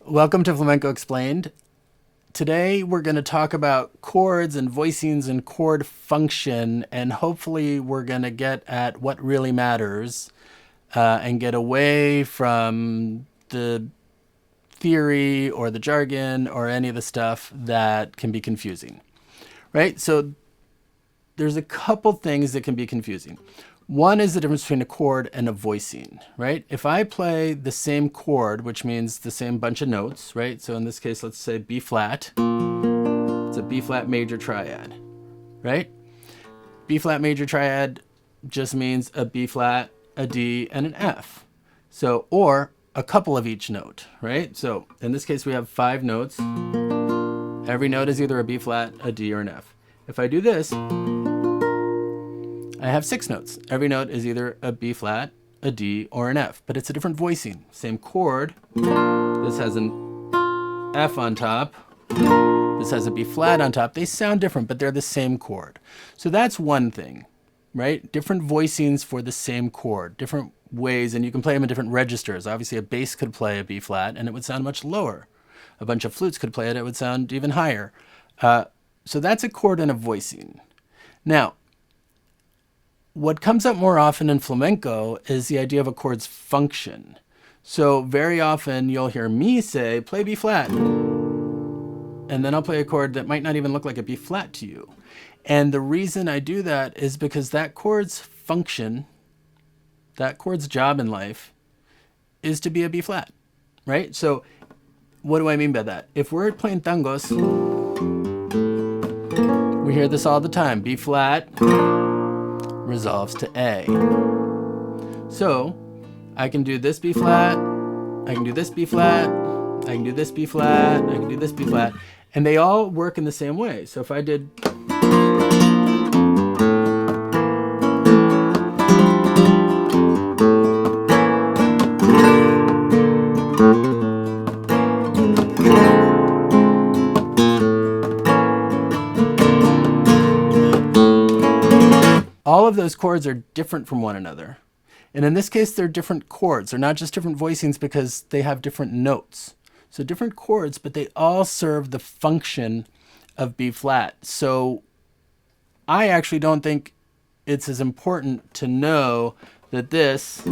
Welcome to Flamenco Explained. Today we're going to talk about chords and voicings and chord function, and hopefully we're going to get at what really matters and get away from the theory or the jargon or any of the stuff that can be confusing, right? So there's a couple things that can be confusing. One is the difference between a chord and a voicing, right? If I play the same chord, which means the same bunch of notes, right? So in this case, let's say B flat. It's a B flat major triad, right? B flat major triad just means a B flat, a D, and an F. So, or a couple of each note, right? So in this case, we have 5 notes. Every note is either a B flat, a D, or an F. If I do this, I have 6 notes. Every note is either a B flat, a D, or an F, but it's a different voicing. Same chord. This has an F on top. This has a B flat on top. They sound different, but they're the same chord. So that's one thing, right? Different voicings for the same chord, different ways, and you can play them in different registers. Obviously, a bass could play a B flat, and it would sound much lower. A bunch of flutes could play it, it would sound even higher. So that's a chord and a voicing. Now, what comes up more often in flamenco is the idea of a chord's function. So very often you'll hear me say, play B flat. And then I'll play a chord that might not even look like a B flat to you. And the reason I do that is because that chord's function, that chord's job in life, is to be a B flat, right? So what do I mean by that? If we're playing tangos, we hear this all the time. B flat resolves to A. So I can do this B flat, I can do this B flat, I can do this B flat, I can do this B flat, and they all work in the same way. So if I did all of those chords are different from one another. And in this case, they're different chords. They're not just different voicings because they have different notes. So different chords, but they all serve the function of B flat. So I actually don't think it's as important to know that this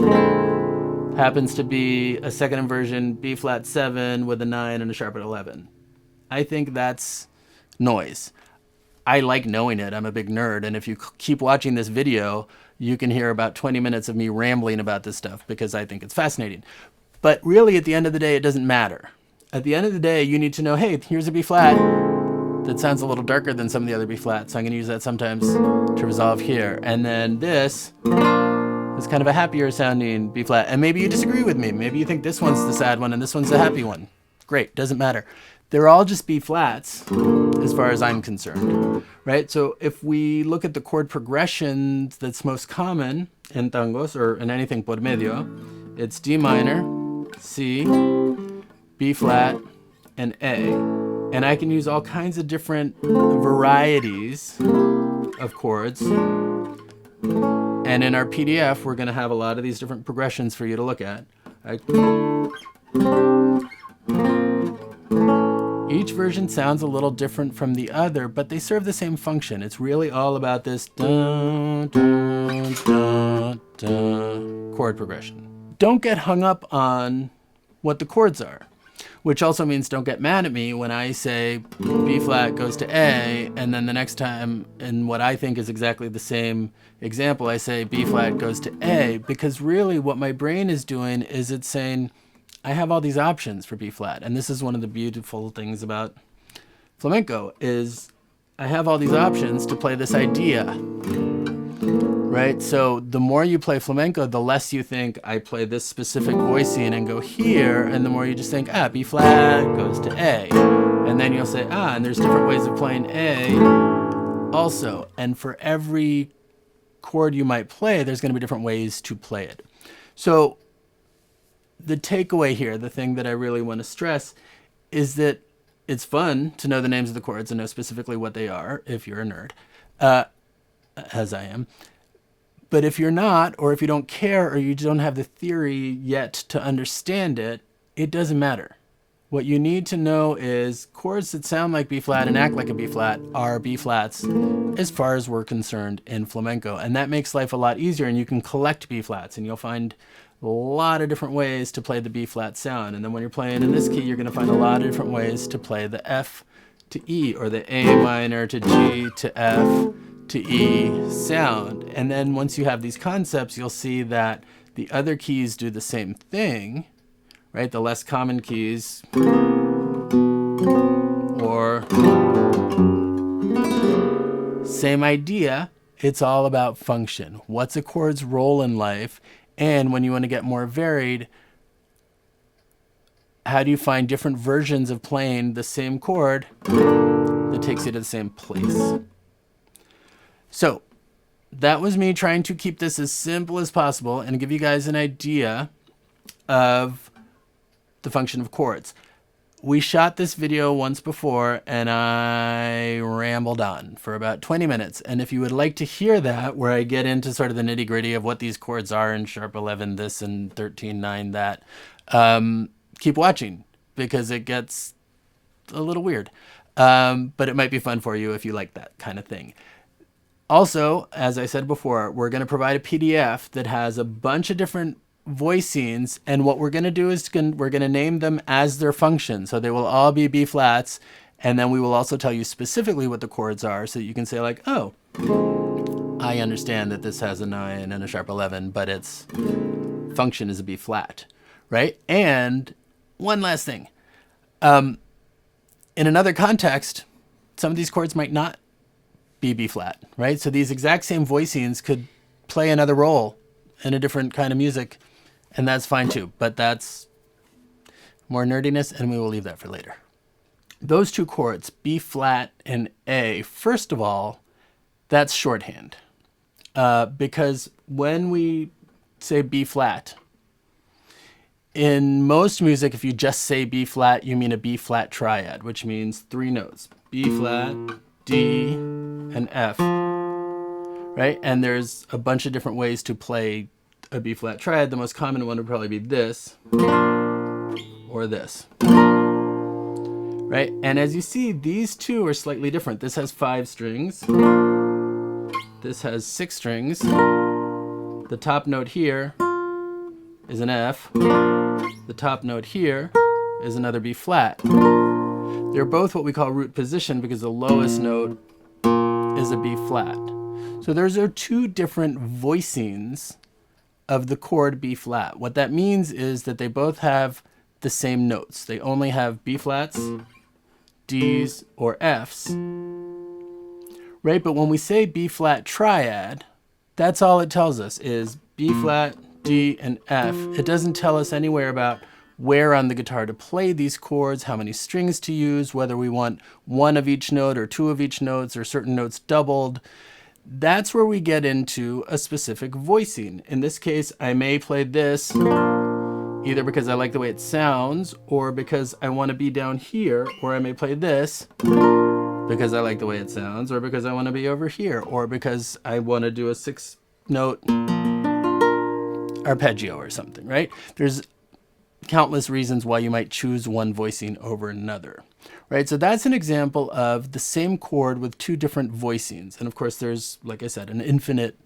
happens to be a second inversion B flat 7 with a 9 and a sharp at 11. I think that's noise. I like knowing it. I'm a big nerd. And if you keep watching this video, you can hear about 20 minutes of me rambling about this stuff because I think it's fascinating. But really, at the end of the day, it doesn't matter. At the end of the day, you need to know, hey, here's a B flat that sounds a little darker than some of the other B flats. So I'm going to use that sometimes to resolve here. And then this is kind of a happier sounding B flat. And maybe you disagree with me. Maybe you think this one's the sad one and this one's the happy one. Great, doesn't matter. They're all just B flats as far as I'm concerned, right? So if we look at the chord progressions that's most common in tangos or in anything por medio, it's D minor, C, B flat, and A. And I can use all kinds of different varieties of chords. And in our PDF, we're going to have a lot of these different progressions for you to look at. Each version sounds a little different from the other, but they serve the same function. It's really all about this dun, dun, dun, dun, chord progression. Don't get hung up on what the chords are, which also means don't get mad at me when I say B flat goes to A, and then the next time, in what I think is exactly the same example, I say B flat goes to A, because really what my brain is doing is it's saying, I have all these options for B flat. And this is one of the beautiful things about flamenco is I have all these options to play this idea, right? So the more you play flamenco, the less you think I play this specific voicing and go here. And the more you just think, B flat goes to A. And then you'll say, and there's different ways of playing A also. And for every chord you might play, there's going to be different ways to play it. So the takeaway here, the thing that I really want to stress, is that it's fun to know the names of the chords and know specifically what they are, if you're a nerd, as I am. But if you're not, or if you don't care, or you don't have the theory yet to understand it, it doesn't matter. What you need to know is chords that sound like B flat and act like a B flat are B flats as far as we're concerned in flamenco. And that makes life a lot easier, and you can collect B flats and you'll find a lot of different ways to play the B flat sound. And then when you're playing in this key, you're going to find a lot of different ways to play the F to E or the A minor to G to F to E sound. And then once you have these concepts, you'll see that the other keys do the same thing. Right, the less common keys, or same idea, it's all about function. What's a chord's role in life? And when you want to get more varied, how do you find different versions of playing the same chord that takes you to the same place? So that was me trying to keep this as simple as possible and give you guys an idea of the function of chords. We shot this video once before and I rambled on for about 20 minutes. And if you would like to hear that, where I get into sort of the nitty gritty of what these chords are in sharp 11 this and 13/9 that, keep watching because it gets a little weird. But it might be fun for you if you like that kind of thing. Also, as I said before, we're going to provide a PDF that has a bunch of different voicings, and what we're going to do is we're going to name them as their function. So they will all be B flats, and then we will also tell you specifically what the chords are so that you can say like, oh, I understand that this has a 9 and a sharp 11, but its function is a B flat, right? And one last thing. In another context, some of these chords might not be B flat, right? So these exact same voicings could play another role in a different kind of music, and that's fine too, but that's more nerdiness, and we will leave that for later. Those two chords, B flat and A, first of all, that's shorthand. Because when we say B flat, in most music, if you just say B flat, you mean a B flat triad, which means 3 notes, B flat, D, and F, right? And there's a bunch of different ways to play a B flat triad. The most common one would probably be this or this, right? And as you see, these two are slightly different. This has 5 strings. This has 6 strings. The top note here is an F. The top note here is another B flat. They're both what we call root position because the lowest note is a B flat. So those are 2 different voicings of the chord B flat. What that means is that they both have the same notes. They only have B flats, Ds, or Fs, right? But when we say B flat triad, that's all it tells us is B flat, D, and F. It doesn't tell us anywhere about where on the guitar to play these chords, how many strings to use, whether we want 1 of each note or 2 of each notes or certain notes doubled. That's where we get into a specific voicing. In this case, I may play this either because I like the way it sounds or because I want to be down here, or I may play this because I like the way it sounds, or because I want to be over here, or because I want to do a 6-note arpeggio or something, right? There's countless reasons why you might choose one voicing over another, right? So that's an example of the same chord with 2 different voicings. And of course, there's, like I said, an infinite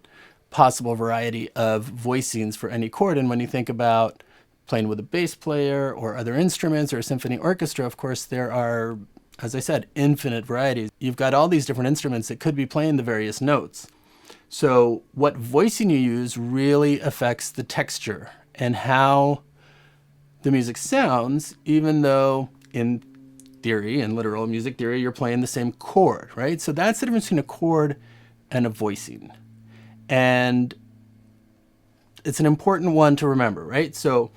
possible variety of voicings for any chord. And when you think about playing with a bass player or other instruments or a symphony orchestra, of course, there are, as I said, infinite varieties. You've got all these different instruments that could be playing the various notes. So what voicing you use really affects the texture and how the music sounds, even though in theory, in literal music theory, you're playing the same chord, right? So that's the difference between a chord and a voicing. And it's an important one to remember, right? So,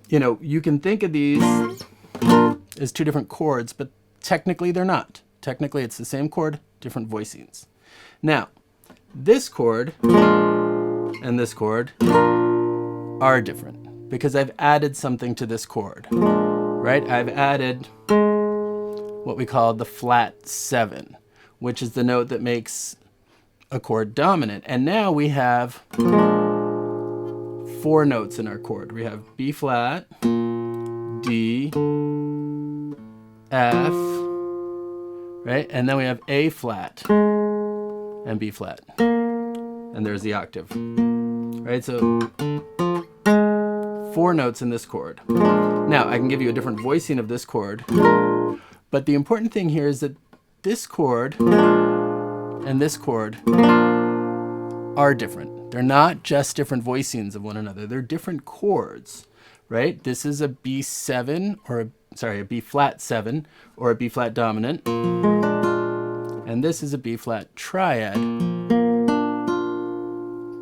you can think of these as 2 different chords, but technically they're not. Technically it's the same chord, different voicings. Now, this chord and this chord are different because I've added something to this chord, right? I've added what we call the flat 7, which is the note that makes a chord dominant. And now we have 4 notes in our chord. We have B flat, D, F, right? And then we have A flat and B flat. And there's the octave, right? So 4 notes in this chord. Now, I can give you a different voicing of this chord, but the important thing here is that this chord and this chord are different. They're not just different voicings of one another. They're different chords, right? This is a B7 or a B flat 7 or a B flat dominant. And this is a B flat triad,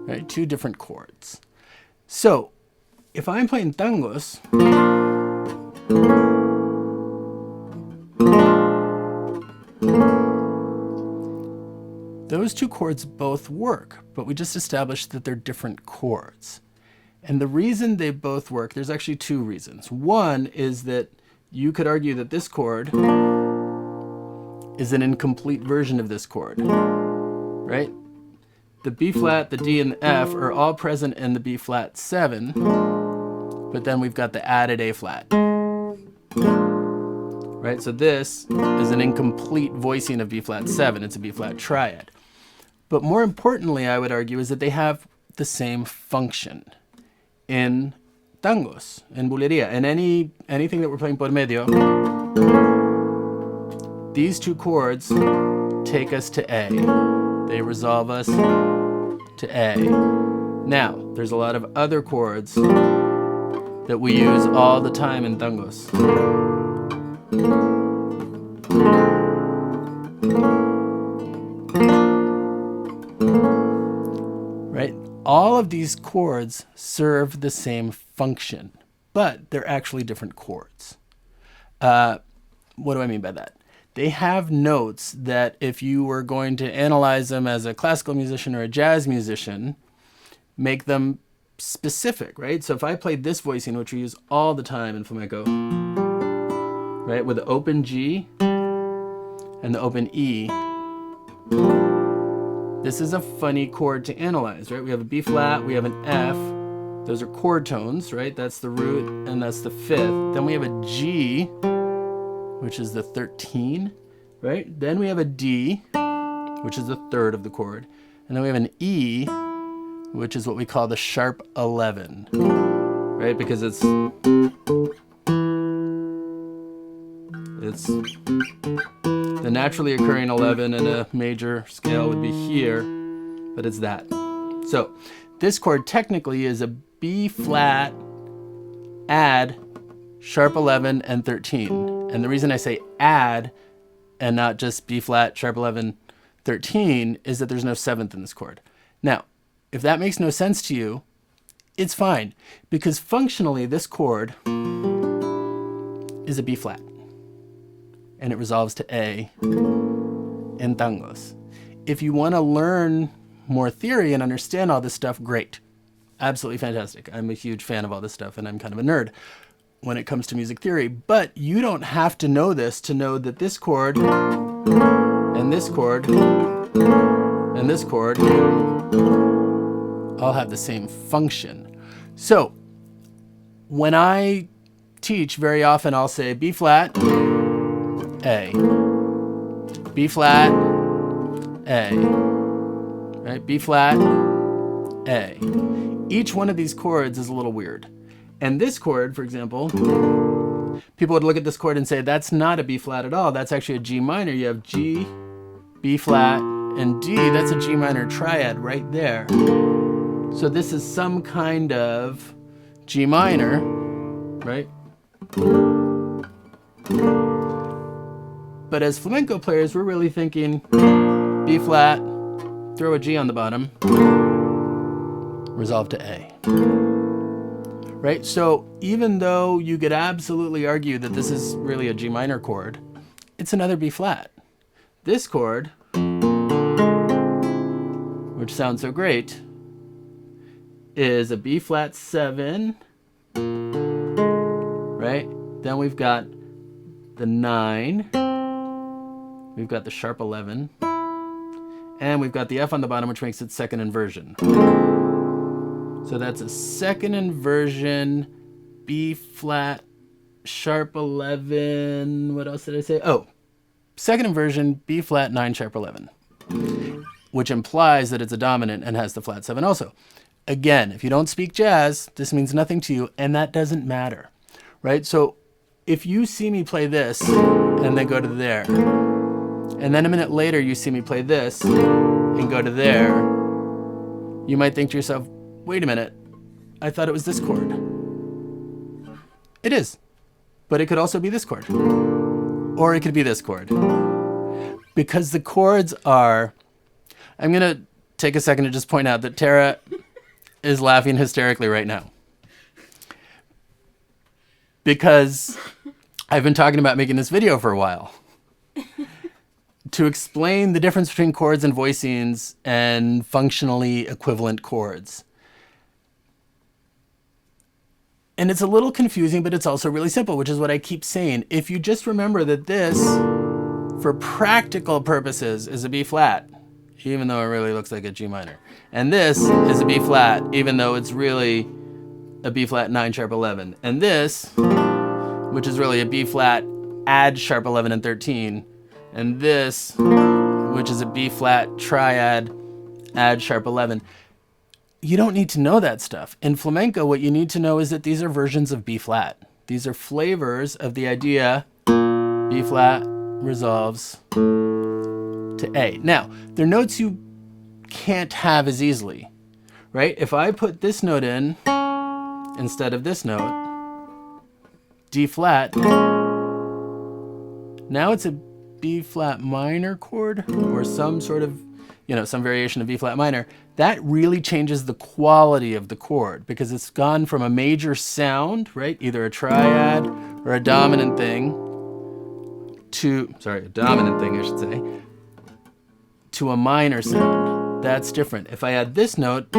right? 2 different chords. So if I'm playing tangos, those 2 chords both work, but we just established that they're different chords. And the reason they both work, there's actually 2 reasons. One is that you could argue that this chord is an incomplete version of this chord, right? The B flat, the D, and the F are all present in the B flat 7, but then we've got the added A flat, right? So this is an incomplete voicing of B flat 7. It's a B flat triad. But more importantly, I would argue, is that they have the same function in tangos, in bulería, in anything that we're playing por medio. These 2 chords take us to A. They resolve us to A. Now, there's a lot of other chords that we use all the time in tangos. Right? All of these chords serve the same function, but they're actually different chords. What do I mean by that? They have notes that if you were going to analyze them as a classical musician or a jazz musician, make them specific, right? So if I played this voicing, which we use all the time in flamenco, right, with the open G and the open E, this is a funny chord to analyze, right? We have a B flat, we have an F, those are chord tones, right? That's the root and that's the 5th. Then we have a G, which is the 13, right? Then we have a D, which is the 3rd of the chord. And then we have an E, which is what we call the sharp 11, right? Because it's the naturally occurring 11 in a major scale would be here, but it's that. So this chord technically is a B flat add sharp 11 and 13. And the reason I say add and not just B flat sharp 11 13 is that there's no 7th in this chord. Now, if that makes no sense to you, it's fine, because functionally this chord is a B flat and it resolves to A in tangos. If you want to learn more theory and understand all this stuff, great. Absolutely fantastic. I'm a huge fan of all this stuff and I'm kind of a nerd when it comes to music theory, but you don't have to know this to know that this chord and this chord and this chord all have the same function. So when I teach, very often I'll say B flat, A, B flat, A, right? B flat, A. Each one of these chords is a little weird. And this chord, for example, people would look at this chord and say, that's not a B flat at all. That's actually a G minor. You have G, B flat, and D. That's a G minor triad right there. So this is some kind of G minor, right? But as flamenco players, we're really thinking B flat, throw a G on the bottom, resolve to A. Right? So even though you could absolutely argue that this is really a G minor chord, it's another B flat. This chord, which sounds so great, is a B flat 7, right? Then we've got the 9, we've got the sharp 11, and we've got the F on the bottom, which makes it second inversion. So that's a second inversion B flat sharp 11. What else did I say? Oh, second inversion, B flat 9 sharp 11, which implies that it's a dominant and has the flat 7 also. Again, if you don't speak jazz, this means nothing to you, and that doesn't matter, right? So if you see me play this and then go to there, and then a minute later you see me play this and go to there, you might think to yourself, wait a minute, I thought it was this chord. It is, but it could also be this chord, or it could be this chord. Because the chords are, I'm going to take a second to just point out that Tara is laughing hysterically right now. Because I've been talking about making this video for a while to explain the difference between chords and voicings and functionally equivalent chords. And it's a little confusing, but it's also really simple, which is what I keep saying. If you just remember that this, for practical purposes, is a B flat, even though it really looks like a G minor. And this is a B flat, even though it's really a B flat 9 sharp 11. And this, which is really a B flat add sharp 11 and 13. And this, which is a B flat triad add sharp 11. You don't need to know that stuff. In flamenco, what you need to know is that these are versions of B flat. These are flavors of the idea B flat resolves to A. Now, they're notes you can't have as easily, right? If I put this note in instead of this note, D flat, now it's a B flat minor chord or some sort of, some variation of B flat minor. That really changes the quality of the chord because it's gone from a major sound, right? Either a triad or a dominant thing a dominant thing, I should say, to a minor sound. That's different. If I add this note,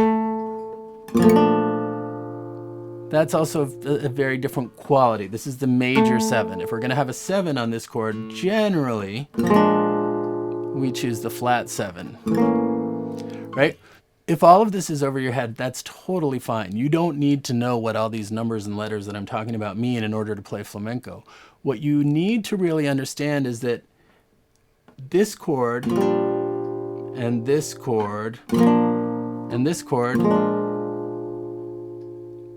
that's also a very different quality. This is the major 7. If we're going to have a 7 on this chord, generally, we choose the flat 7, right? If all of this is over your head, that's totally fine. You don't need to know what all these numbers and letters that I'm talking about mean in order to play flamenco. What you need to really understand is that this chord and this chord and this chord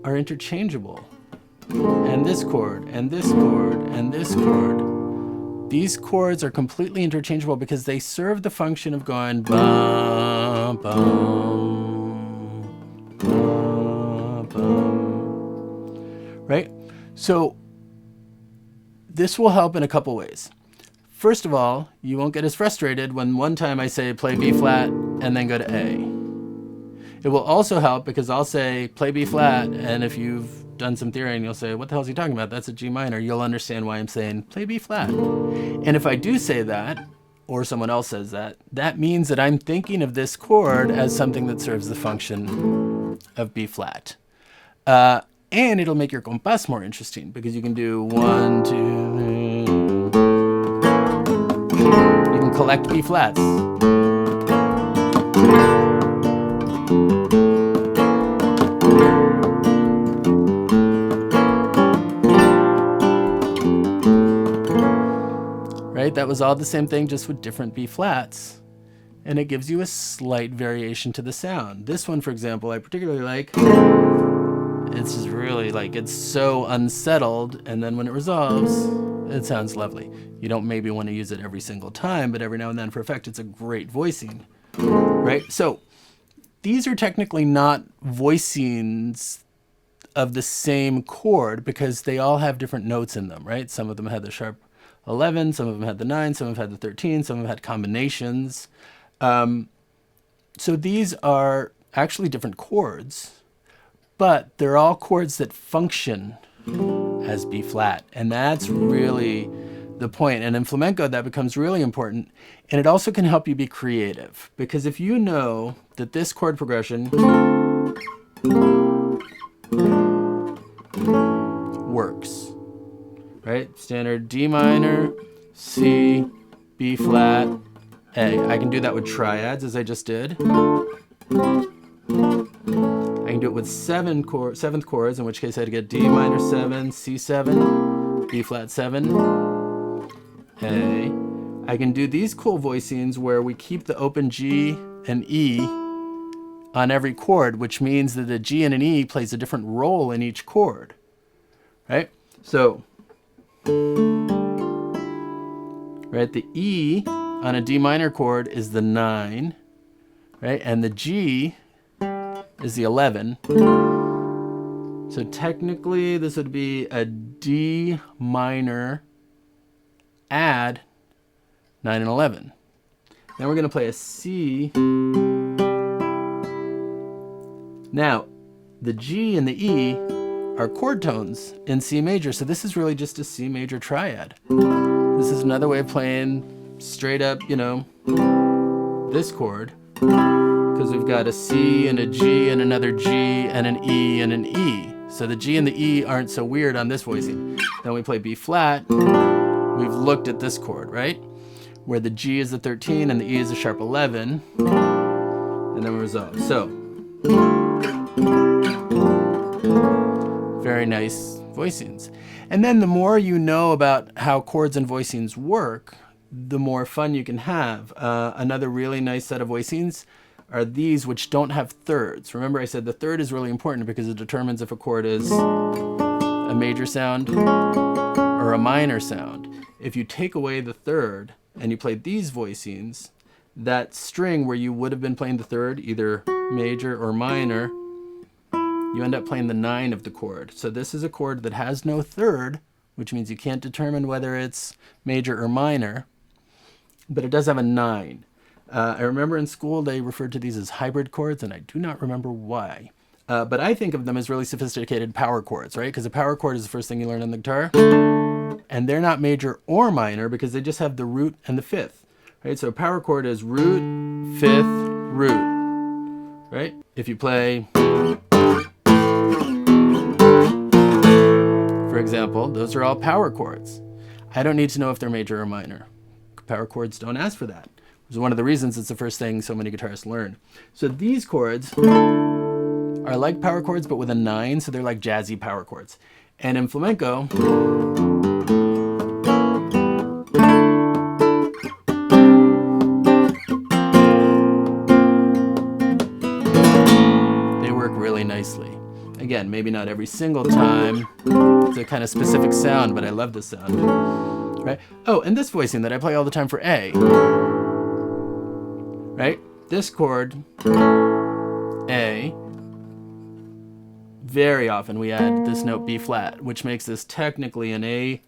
are interchangeable. And this chord and this chord and this chord. These chords are completely interchangeable because they serve the function of going bum, bum, bum, bum. Right? So this will help in a couple ways. First of all, you won't get as frustrated when one time I say play B flat and then go to A. It will also help because I'll say play B flat, and if you've done some theory and you'll say, what the hell is he talking about? That's a G minor. You'll understand why I'm saying play B flat. And if I do say that, or someone else says that, that means that I'm thinking of this chord as something that serves the function of B flat. And it'll make your compás more interesting because you can do 1, 2, 3. You can collect B flats. Right? That was all the same thing, just with different B flats. And it gives you a slight variation to the sound. This one, for example, I particularly like. It's just really it's so unsettled, and then when it resolves, it sounds lovely. You don't maybe want to use it every single time, but every now and then for effect, it's a great voicing, right? So these are technically not voicings of the same chord because they all have different notes in them, right? Some of them had the sharp 11, some of them had the 9, some of them had the 13, some of them had combinations. So these are actually different chords, but they're all chords that function as B flat. And that's really the point. And in flamenco, that becomes really important. And it also can help you be creative. Because if you know that this chord progression works, right? Standard D minor, C, B flat, A. I can do that with triads, as I just did. I can do it with seventh chords, in which case I'd get D minor 7, C7, B flat 7, A. I can do these cool voicings where we keep the open G and E on every chord, which means that the G and an E plays a different role in each chord, right? So, right, the E on a D minor chord is the 9, right? And the G is the 11. So technically this would be a D minor add 9 and 11. Then we're going to play a C. Now, the G and the E are chord tones in C major, so this is really just a C major triad. This is another way of playing straight up, you know, this chord, because we've got a C and a G and another G and an E and an E. So the G and the E aren't so weird on this voicing. Then we play B flat. We've looked at this chord, right? Where the G is a 13 and the E is a sharp 11. And then we resolve. So, very nice voicings. And then the more you know about how chords and voicings work, the more fun you can have. Another really nice set of voicings are these which don't have thirds. Remember I said the third is really important because it determines if a chord is a major sound or a minor sound. If you take away the third and you play these voicings, that string where you would have been playing the third, either major or minor, you end up playing the 9 of the chord. So this is a chord that has no third, which means you can't determine whether it's major or minor, but it does have a 9. I remember in school they referred to these as hybrid chords, and I do not remember why. But I think of them as really sophisticated power chords, right? Because a power chord is the first thing you learn on the guitar. And they're not major or minor because they just have the root and the fifth, right? So a power chord is root, fifth, root, right? If you play, for example, those are all power chords. I don't need to know if they're major or minor. Power chords don't ask for that. Which is one of the reasons it's the first thing so many guitarists learn. So these chords are like power chords, but with a 9, so they're like jazzy power chords. And in flamenco, they work really nicely. Again, maybe not every single time. It's a kind of specific sound, but I love this sound. Right? Oh, and this voicing that I play all the time for A. Right? This chord, A, very often we add this note B flat, which makes this technically an A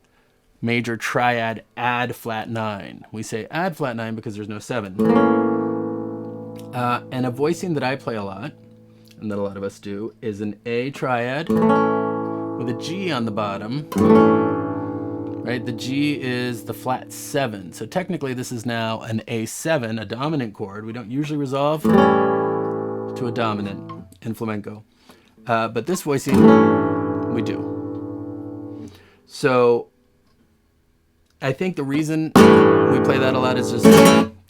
major triad add flat 9. We say add flat 9 because there's no 7. And a voicing that I play a lot, and that a lot of us do, is an A triad with a G on the bottom. Right, the G is the flat 7. So technically this is now an A7, a dominant chord. We don't usually resolve to a dominant in flamenco. But this voicing, we do. So I think the reason we play that a lot is just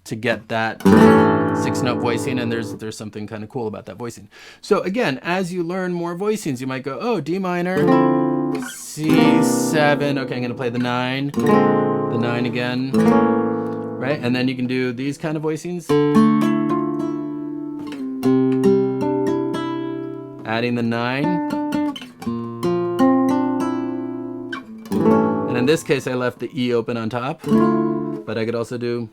to get that 6-note voicing, and there's something kind of cool about that voicing. So again, as you learn more voicings, you might go, oh, D minor, C7, okay, I'm gonna play the 9 again, right? And then you can do these kind of voicings. Adding the 9. And in this case, I left the E open on top, but I could also do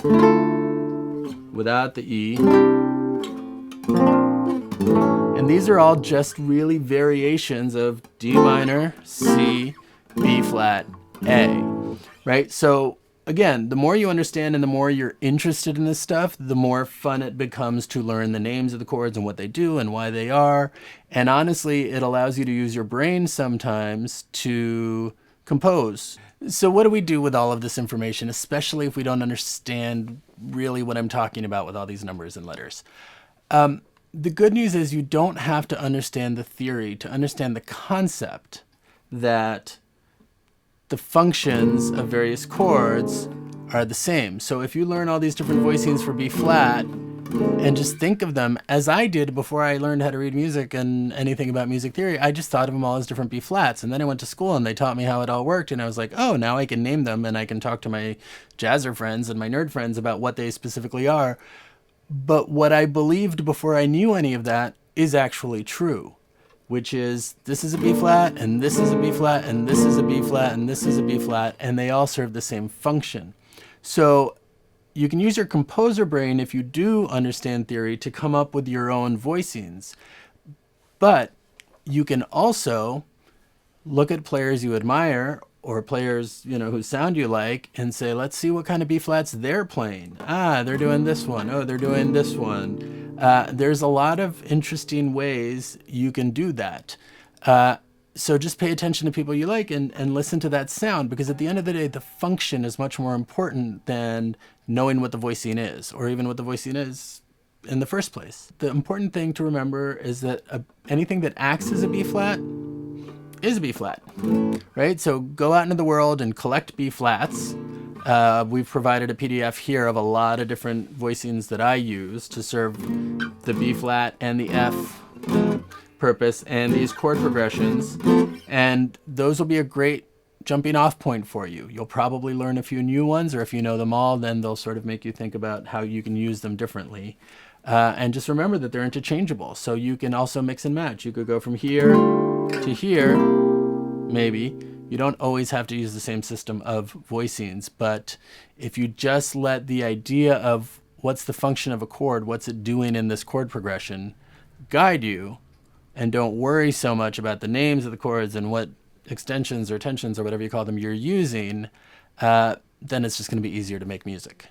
without the E. And these are all just really variations of D minor, C, B flat, A, right? So again, the more you understand and the more you're interested in this stuff, the more fun it becomes to learn the names of the chords and what they do and why they are. And honestly, it allows you to use your brain sometimes to compose. So what do we do with all of this information, especially if we don't understand really what I'm talking about with all these numbers and letters? The good news is you don't have to understand the theory to understand the concept that the functions of various chords are the same. So if you learn all these different voicings for B flat, and just think of them as I did before I learned how to read music and anything about music theory. I just thought of them all as different B-flats. And then I went to school and they taught me how it all worked. And I was like, oh, now I can name them and I can talk to my jazzer friends and my nerd friends about what they specifically are. But what I believed before I knew any of that is actually true, which is this is a B-flat and this is a B-flat and this is a B-flat and this is a B-flat, and they all serve the same function. So you can use your composer brain, if you do understand theory, to come up with your own voicings. But you can also look at players you admire or players, whose sound you like and say, let's see what kind of B-flats they're playing. They're doing this one. Oh, they're doing this one. There's a lot of interesting ways you can do that. So just pay attention to people you like and listen to that sound, because at the end of the day, the function is much more important than knowing what the voicing is, or even what the voicing is in the first place. The important thing to remember is that anything that acts as a B-flat is a B-flat, right? So go out into the world and collect B-flats. We've provided a PDF here of a lot of different voicings that I use to serve the B-flat and the F purpose and these chord progressions, and those will be a great jumping off point for you. You'll probably learn a few new ones, or if you know them all, then they'll sort of make you think about how you can use them differently. And just remember that they're interchangeable, so you can also mix and match. You could go from here to here, maybe. You don't always have to use the same system of voicings, but if you just let the idea of what's the function of a chord, what's it doing in this chord progression, guide you, and don't worry so much about the names of the chords and what extensions or tensions or whatever you call them you're using, then it's just going to be easier to make music.